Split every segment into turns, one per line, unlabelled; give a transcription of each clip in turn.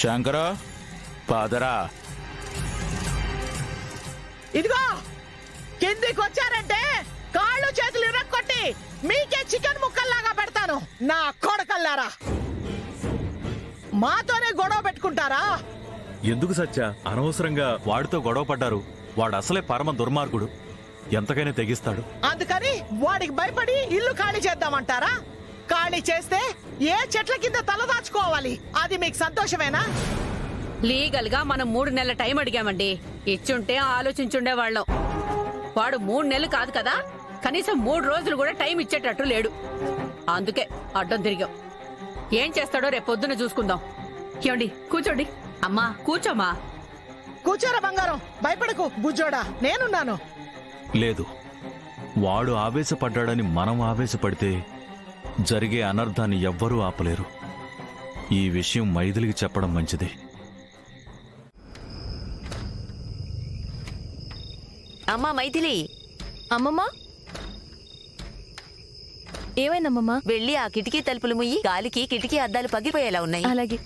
శంకర పాదరా.
ఇదిగో కిందికి వచ్చారంటే కాళ్ళు చేతులు ఇరక్కొట్టి మీకే చికెన్ ముక్కల్లాగా పెడతాను. నా కొడకల్లారా, మాతోనే గొడవ పెట్టుకుంటారా?
ఎందుకు సత్య అనవసరంగా వాడితో గొడవ పడ్డారు? వాడు అసలే పరమ దుర్మార్గుడు, ఎంతకైనా తెగిస్తాడు.
అందుకని వాడికి భయపడి ఇల్లు ఖాళీ చేద్దామంటారా? ఖాళీ చేస్తే ఏ చెట్ల కింద తలదాచుకోవాలి? అది మీకు సంతోషమేనా?
లీగల్ గా మనం 3 నెలల టైం అడిగామండి. ఇచ్చుంటే ఆలోచించుండే వాళ్ళం. వాడు 3 నెలలు కాదు కదా, కనీసం 3 రోజులు కూడా టైం ఇచ్చేటట్టు లేడు. అందుకే అడ్డం తిరిగాం. ఏం చేస్తాడో రేపొద్దున చూసుకుందాం. ఏమండి కూర్చోండి. అమ్మా కూర్చోమ్మా.
కూర్చోరా బంగారం, భయపడకు బుజ్జోడా, నేనున్నాను.
లేదు, వాడు ఆవేశపడ్డాడని మనం ఆవేశపడితే జరిగే అనర్థాన్ని ఎవ్వరూ ఆపలేరు. ఈ విషయం మైథిలికి చెప్పడం మంచిది.
అమ్మా మైథిలి.
అమ్మమ్మా, ఏమైందమ్మమ్మా?
వెళ్ళి ఆ కిటికీ తలుపులు ముయ్యి. గాలికి కిటికీ అద్దాలు పగిలిపోయేలా ఉన్నాయి.
అలాగే.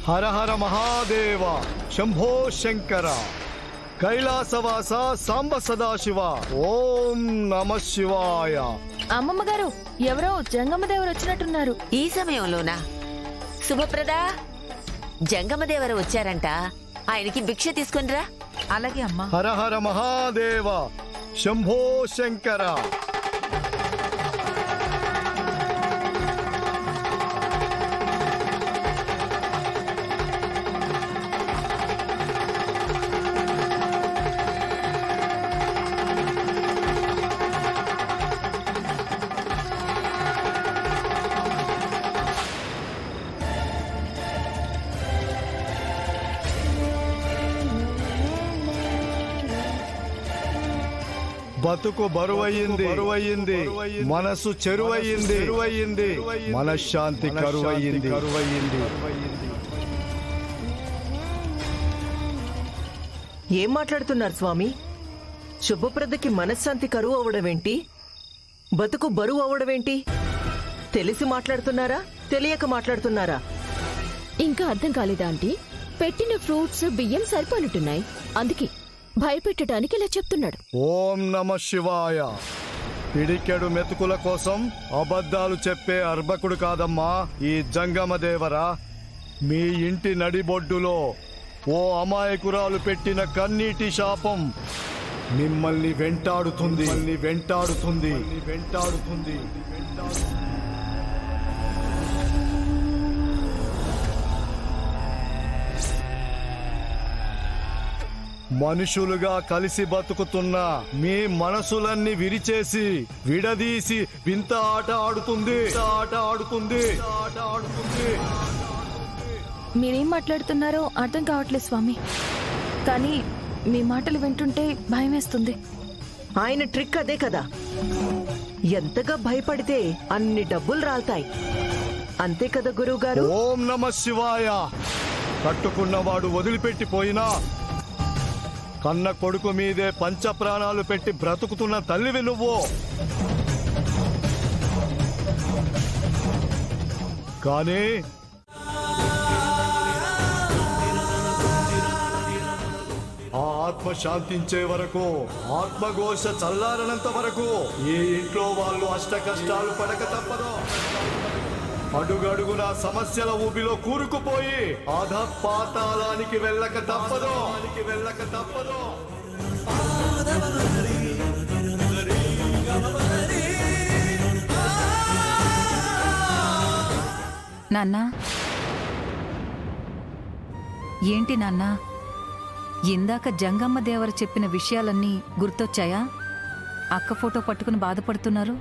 హర హర మహాదేవ, శంభో శంకర, కైలాసవాస సాంబ సదాశివ, ఓం నమ శివాయ.
అమ్మమ్మ గారు, ఎవరో జంగమదేవరు వచ్చినట్టున్నారు.
ఈ సమయంలోనా? శుభప్రదా, జంగమదేవరు వచ్చారంట. ఆయనకి భిక్ష తీసుకునిరా.
అలాగే అమ్మా.
హర హర మహాదేవ, శంభో శంకర. బతుకు బరువయ్యింది, మనసు చెరువయ్యింది, మనశ్శాంతి కరువయ్యింది.
ఏం మాట్లాడుతున్నారు స్వామి? శుభప్రదకి మనశ్శాంతి కరువు అవడమేంటి? బతుకు బరువు అవడమేంటి? తెలిసి మాట్లాడుతున్నారా, తెలియక మాట్లాడుతున్నారా?
ఇంకా అర్థం కాలేదా ఆంటీ? పెట్టిన ఫ్రూట్స్ బియ్యం సరిపోనుట్టున్నాయి, అందుకే భయపెట్టడానికి ఇలా చెప్తున్నాడు.
ఓం నమ శివాయ. పిడికెడు మెతుకుల కోసం అబద్ధాలు చెప్పే అర్భకుడు కాదమ్మా ఈ జంగమదేవరా. మీ ఇంటి నడిబొడ్డులో ఓ అమాయకురాలు పెట్టిన కన్నీటి శాపం మిమ్మల్ని వెంటాడుతుంది. మనుషులుగా కలిసి బతుకుతున్న మీ మనసులన్నీ విరిచేసి విడదీసి వింత ఆట ఆడుతుంది.
మీరేం మాట్లాడుతున్నారో అర్థం కావట్లేదు స్వామి, కానీ మీ మాటలు వింటుంటే భయమేస్తుంది.
ఆయన ట్రిక్ అదే కదా, ఎంతగా భయపడితే అన్ని డబ్బులు రాల్తాయి. అంతే కదా గురువు గారు?
ఓం నమ శివాయ. కట్టుకున్నవాడు వదిలిపెట్టిపోయినా కన్న కొడుకు మీదే పంచ ప్రాణాలు పెట్టి బ్రతుకుతున్న తల్లివి నువ్వు. కానీ ఆ ఆత్మ శాంతించే వరకు, ఆత్మఘోష చల్లారనంత వరకు ఈ ఇంట్లో వాళ్ళు అష్ట కష్టాలు పడక తప్పదు. అడుగడుగున సమస్యల ఊబిలో కూరుకుపోయి అధపాతాళానికి వెళ్ళక తప్పదు.
నాన్నా, ఏంటి నాన్నా, ఇందాక జంగమ్మ దేవర చెప్పిన విషయాలన్నీ గుర్తొచ్చాయా? అక్క ఫోటో పట్టుకుని బాధపడుతున్నారు.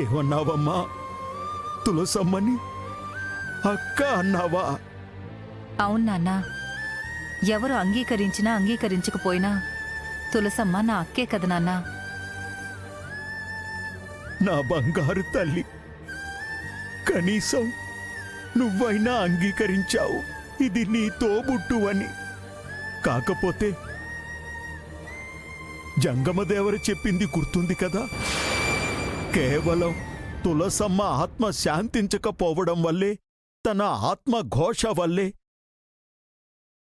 ఏమన్నావమ్మా? తులసమ్మని అక్క అన్నావా?
అవును నాన్నా, ఎవరు అంగీకరించినా అంగీకరించకపోయినా తులసమ్మ నా అక్కే కదా నాన్నా.
నా బంగారు తల్లి, కనీసం నువ్వైనా అంగీకరించావు ఇది నీ తోబుట్టు అని. కాకపోతే జంగమదేవర చెప్పింది గుర్తుంది కదా, కేవలం తులసమ్మ ఆత్మ శాంతించకపోవడం వల్లే, తన ఆత్మ ఘోష వల్లే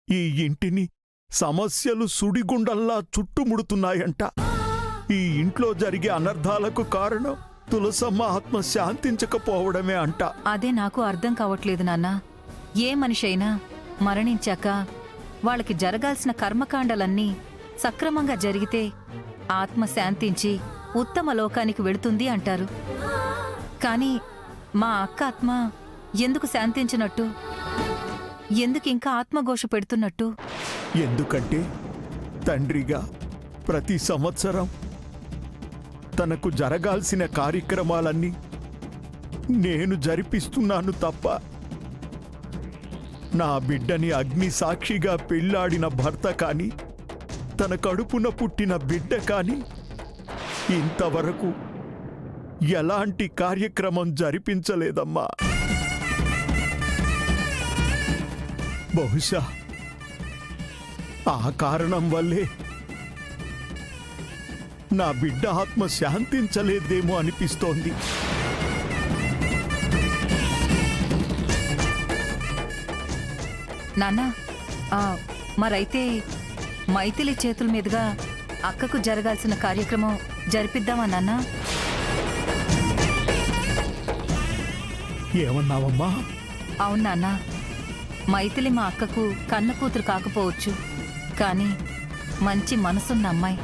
ఈ ఇంటిని సమస్యలు సుడిగుండంలా చుట్టుముడుతున్నాయంట. ఈ ఇంట్లో జరిగే అనర్థాలకు కారణం తులసమ్మ ఆత్మ శాంతించకపోవడమే అంట.
అదే నాకు అర్థం కావట్లేదు నాన్న. ఏ మనిషి అయినా మరణించాక వాళ్ళకి జరగాల్సిన కర్మకాండలన్నీ సక్రమంగా జరిగితే ఆత్మ శాంతించి ఉత్తమ లోకానికి వెళుతుంది అంటారు. కానీ మా అక్క ఆత్మ ఎందుకు శాంతించినట్టు? ఎందుకు ఇంకా ఆత్మఘోష పెడుతున్నట్టు?
ఎందుకంటే తండ్రిగా ప్రతి సంవత్సరం తనకు జరగాల్సిన కార్యక్రమాలన్నీ నేను జరిపిస్తున్నాను తప్ప, నా బిడ్డని అగ్ని సాక్షిగా పెళ్లాడిన భర్త కాని, తన కడుపున పుట్టిన బిడ్డ కాని ఇంతవరకు ఎలాంటి కార్యక్రమం జరిపించలేదమ్మా. బహుశా ఆ కారణం వల్లే నా బిడ్డ ఆత్మ శాంతించలేదేమో అనిపిస్తోంది.
నాన్నా, మరైతే మైథిలి చేతుల మీదుగా అక్కకు జరగాల్సిన కార్యక్రమం జరిపిద్దామా నాన్నా?
ఏమన్నావమ్మా?
అవును నాన్నా, మైథిలి మా అక్కకు కన్న కూతురు కాకపోవచ్చు, కానీ మంచి మనసున్న అమ్మాయి.